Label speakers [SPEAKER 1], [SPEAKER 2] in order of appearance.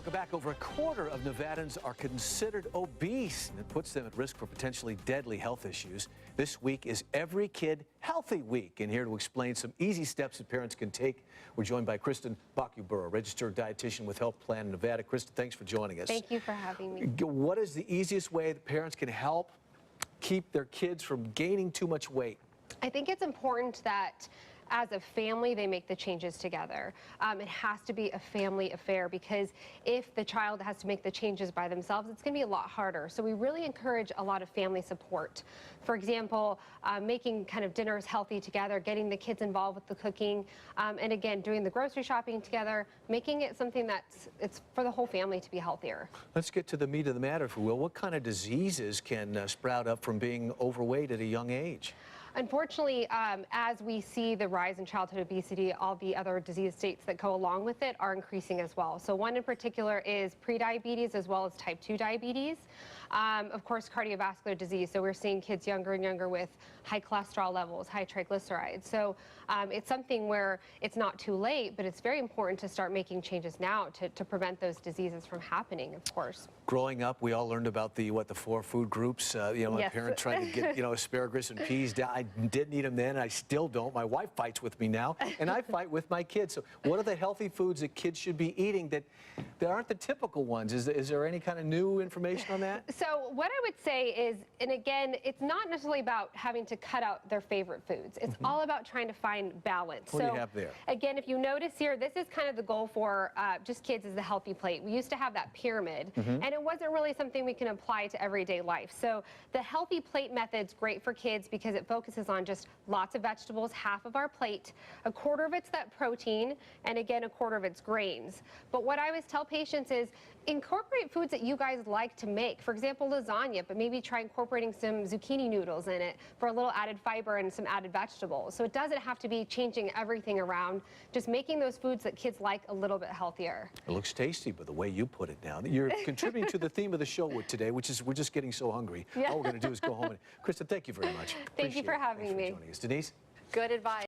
[SPEAKER 1] Welcome back. Over a quarter of Nevadans are considered obese, and it puts them at risk for potentially deadly health issues. This week is Every Kid Healthy Week, and here to explain some easy steps that parents can take, we're joined by Kristen Bakubura, registered dietitian with Health Plan Nevada. Kristen, thanks for joining us.
[SPEAKER 2] Thank you for having me.
[SPEAKER 1] What is the easiest way that parents can help keep their kids from gaining too much weight?
[SPEAKER 2] I think it's important that as a family, they make the changes together. It has to be a family affair, because if the child has to make the changes by themselves, it's going to be a lot harder. So we really encourage a lot of family support. For example, making kind of dinners healthy together, getting the kids involved with the cooking, and again, doing the grocery shopping together, making it something it's for the whole family to be healthier.
[SPEAKER 1] Let's get to the meat of the matter, if we will. What kind of diseases can sprout up from being overweight at a young age?
[SPEAKER 2] Unfortunately, as we see the rise in childhood obesity, all the other disease states that go along with it are increasing as well. So one in particular is prediabetes as well as type 2 diabetes. Of course, cardiovascular disease. So we're seeing kids younger and younger with high cholesterol levels, high triglycerides. So it's something where it's not too late, but it's very important to start making changes now to prevent those diseases from happening, of course.
[SPEAKER 1] Growing up, we all learned about the 4 food groups. My
[SPEAKER 2] Yes.
[SPEAKER 1] parents tried to get, asparagus and peas down. I didn't eat them then. I still don't. My wife fights with me now, and I fight with my kids. So what are the healthy foods that kids should be eating that aren't the typical ones? Is there any kind of new information on that?
[SPEAKER 2] So what I would say is, and again, it's not necessarily about having to cut out their favorite foods. It's all about trying to find balance.
[SPEAKER 1] What do you have there?
[SPEAKER 2] Again, if you notice here, this is kind of the goal for just kids, is the healthy plate. We used to have that pyramid, and it wasn't really something we can apply to everyday life. So the healthy plate method's great for kids because it focuses on just lots of vegetables, half of our plate, a quarter of it's that protein, and again, a quarter of it's grains. But what I always tell patients is incorporate foods that you guys like to make. For example, lasagna, but maybe try incorporating some zucchini noodles in it for a little added fiber and some added vegetables. So it doesn't have to be changing everything around, just making those foods that kids like a little bit healthier.
[SPEAKER 1] It looks tasty, but the way you put it down, you're contributing to the theme of the show today, which is we're just getting so hungry.
[SPEAKER 2] Yeah.
[SPEAKER 1] All we're going to do is go home. Kristen, thank you very much.
[SPEAKER 2] Thank you for having me.
[SPEAKER 1] Joining us. Denise?
[SPEAKER 3] Good advice.